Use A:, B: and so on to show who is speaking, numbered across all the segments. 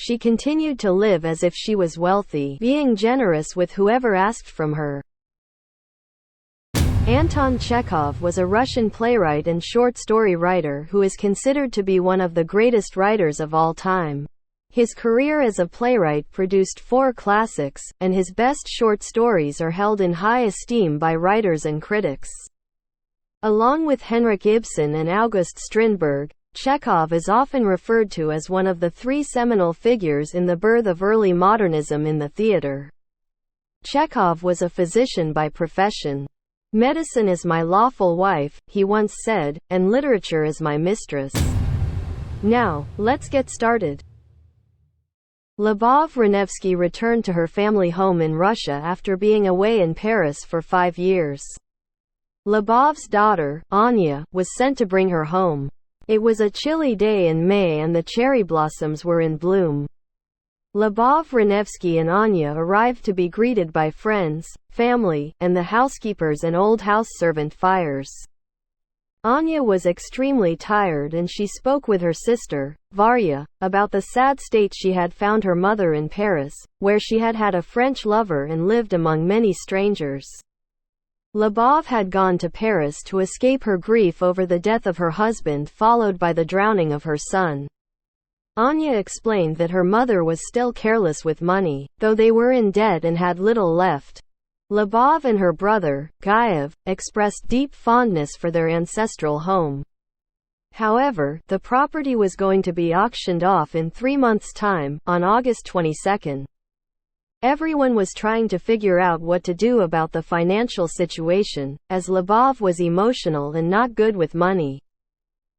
A: She continued to live as if she was wealthy, being generous with whoever asked from her. Anton Chekhov was a Russian playwright and short story writer who is considered to be one of the greatest writers of all time. His career as a playwright produced 4 classics, and his best short stories are held in high esteem by writers and critics. Along with Henrik Ibsen and August Strindberg, Chekhov is often referred to as one of the 3 seminal figures in the birth of early modernism in the theater. Chekhov was a physician by profession. "Medicine is my lawful wife," he once said, "and literature is my mistress." Now, let's get started. Lyubov Ranevsky returned to her family home in Russia after being away in Paris for 5 years. Lyubov's daughter, Anya, was sent to bring her home. It was a chilly day in May and the cherry blossoms were in bloom. Lyubov Ranevsky and Anya arrived to be greeted by friends, family, and the housekeepers and old house servant Fires. Anya was extremely tired and she spoke with her sister, Varya, about the sad state she had found her mother in Paris, where she had had a French lover and lived among many strangers. Lyubov had gone to Paris to escape her grief over the death of her husband followed by the drowning of her son. Anya explained that her mother was still careless with money, though they were in debt and had little left. Lyubov and her brother, Gaev, expressed deep fondness for their ancestral home. However, the property was going to be auctioned off in 3 months' time, on August 22. Everyone was trying to figure out what to do about the financial situation, as Lyubov was emotional and not good with money.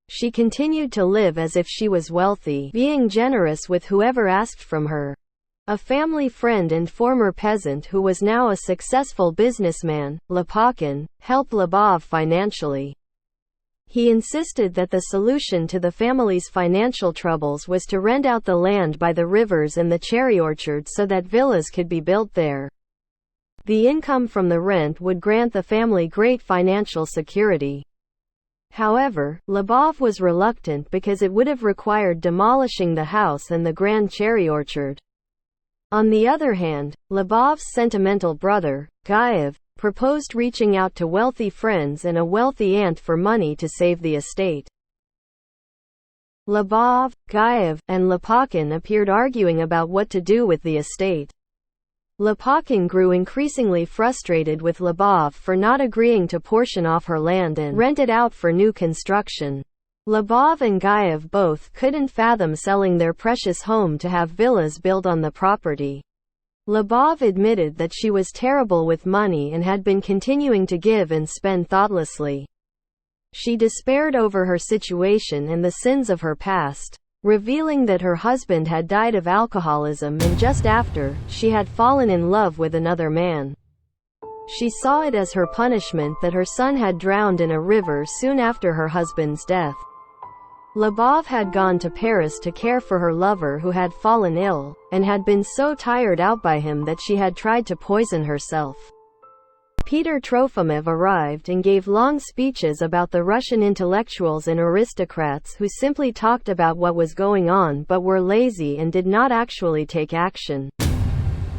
A: She continued to live as if she was wealthy, being generous with whoever asked from her. A family friend and former peasant who was now a successful businessman, Lopakhin, helped Lyubov financially. He insisted that the solution to the family's financial troubles was to rent out the land by the rivers and the cherry orchard so that villas could be built there. The income from the rent would grant the family great financial security. However, Lyubov was reluctant because it would have required demolishing the house and the grand cherry orchard. On the other hand, Lyubov's sentimental brother, Gaev, proposed reaching out to wealthy friends and a wealthy aunt for money to save the estate. Lyubov, Gaev, and Lopakhin appeared arguing about what to do with the estate. Lopakhin grew increasingly frustrated with Lyubov for not agreeing to portion off her land and rent it out for new construction. Lyubov and Gaev both couldn't fathom selling their precious home to have villas built on the property. Lyubov admitted that she was terrible with money and had been continuing to give and spend thoughtlessly. She despaired over her situation and the sins of her past, revealing that her husband had died of alcoholism and just after, she had fallen in love with another man. She saw it as her punishment that her son had drowned in a river soon after her husband's death. Lyubov had gone to Paris to care for her lover who had fallen ill, and had been so tired out by him that she had tried to poison herself. Peter Trofimov arrived and gave long speeches about the Russian intellectuals and aristocrats who simply talked about what was going on but were lazy and did not actually take action.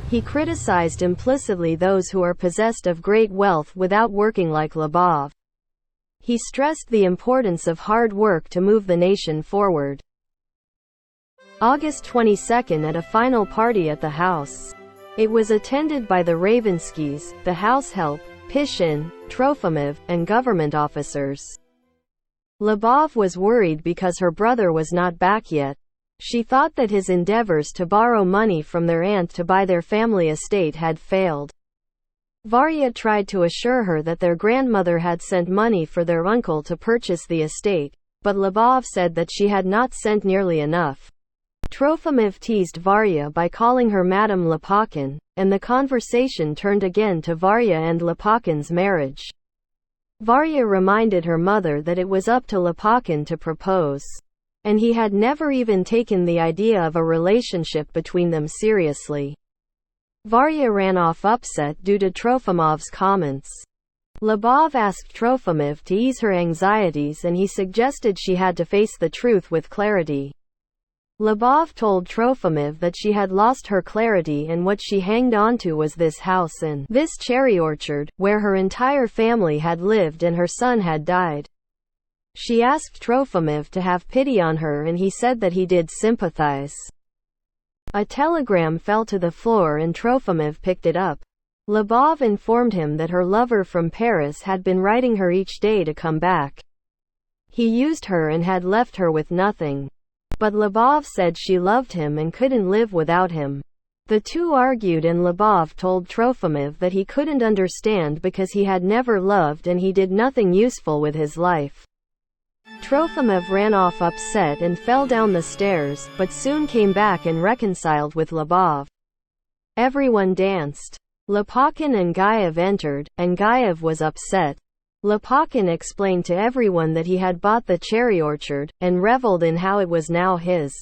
A: He criticized implicitly those who are possessed of great wealth without working like Lyubov. He stressed the importance of hard work to move the nation forward. August 22 at a final party at the house. It was attended by the Ravenskys, the house help, Pishin, Trofimov, and government officers. Lyubov was worried because her brother was not back yet. She thought that his endeavors to borrow money from their aunt to buy their family estate had failed. Varya tried to assure her that their grandmother had sent money for their uncle to purchase the estate, but Lyubov said that she had not sent nearly enough. Trofimov teased Varya by calling her Madame Lopakhin, and the conversation turned again to Varya and Lopakhin's marriage. Varya reminded her mother that it was up to Lopakhin to propose, and he had never even taken the idea of a relationship between them seriously. Varya ran off upset due to Trofimov's comments. Lyubov asked Trofimov to ease her anxieties and he suggested she had to face the truth with clarity. Lyubov told Trofimov that she had lost her clarity and what she hanged on to was this house and this cherry orchard, where her entire family had lived and her son had died. She asked Trofimov to have pity on her and he said that he did sympathize. A telegram fell to the floor and Trofimov picked it up. Lyubov informed him that her lover from Paris had been writing her each day to come back. He used her and had left her with nothing. But Lyubov said she loved him and couldn't live without him. The two argued and Lyubov told Trofimov that he couldn't understand because he had never loved and he did nothing useful with his life. Trofimov ran off upset and fell down the stairs, but soon came back and reconciled with Lyubov. Everyone danced. Lopakhin and Gaev entered, and Gaev was upset. Lopakhin explained to everyone that he had bought the cherry orchard, and reveled in how it was now his.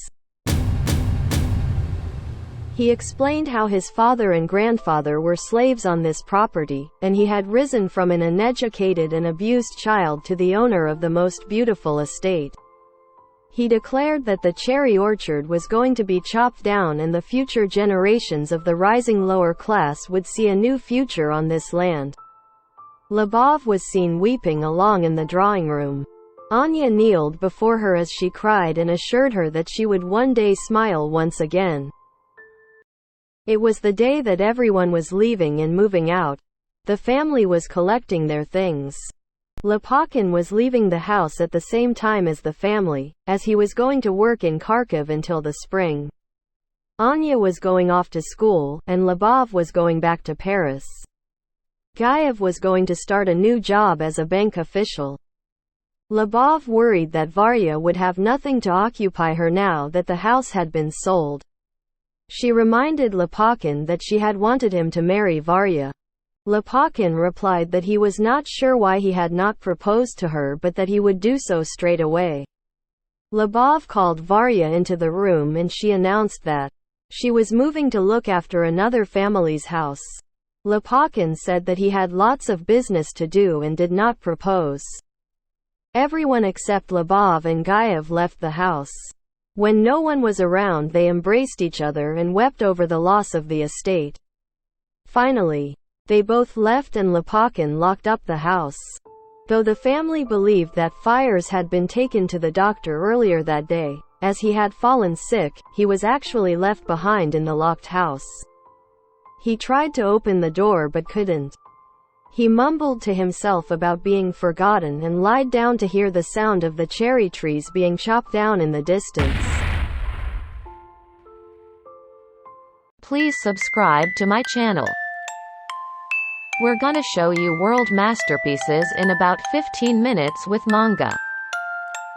A: He explained how his father and grandfather were slaves on this property, and he had risen from an uneducated and abused child to the owner of the most beautiful estate. He declared that the cherry orchard was going to be chopped down and the future generations of the rising lower class would see a new future on this land. Lyubov was seen weeping along in the drawing room. Anya kneeled before her as she cried and assured her that she would one day smile once again. It was the day that everyone was leaving and moving out. The family was collecting their things. Lopakhin was leaving the house at the same time as the family, as he was going to work in Kharkiv until the spring. Anya was going off to school, and Lyubov was going back to Paris. Gaev was going to start a new job as a bank official. Lyubov worried that Varya would have nothing to occupy her now that the house had been sold. She reminded Lopakhin that she had wanted him to marry Varya. Lopakhin replied that he was not sure why he had not proposed to her but that he would do so straight away. Lyubov called Varya into the room and she announced that she was moving to look after another family's house. Lopakhin said that he had lots of business to do and did not propose. Everyone except Lyubov and Gaev left the house. When no one was around they embraced each other and wept over the loss of the estate. Finally, they both left and Lopakhin locked up the house. Though the family believed that Fires had been taken to the doctor earlier that day, as he had fallen sick, he was actually left behind in the locked house. He tried to open the door but couldn't. He mumbled to himself about being forgotten and lied down to hear the sound of the cherry trees being chopped down in the distance.
B: Please subscribe to my channel. We're gonna show you world masterpieces in about 15 minutes with manga.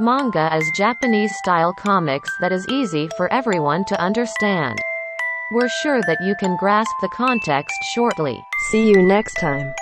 B: Manga is Japanese-style comics that is easy for everyone to understand. We're sure that you can grasp the context shortly.
A: See you next time.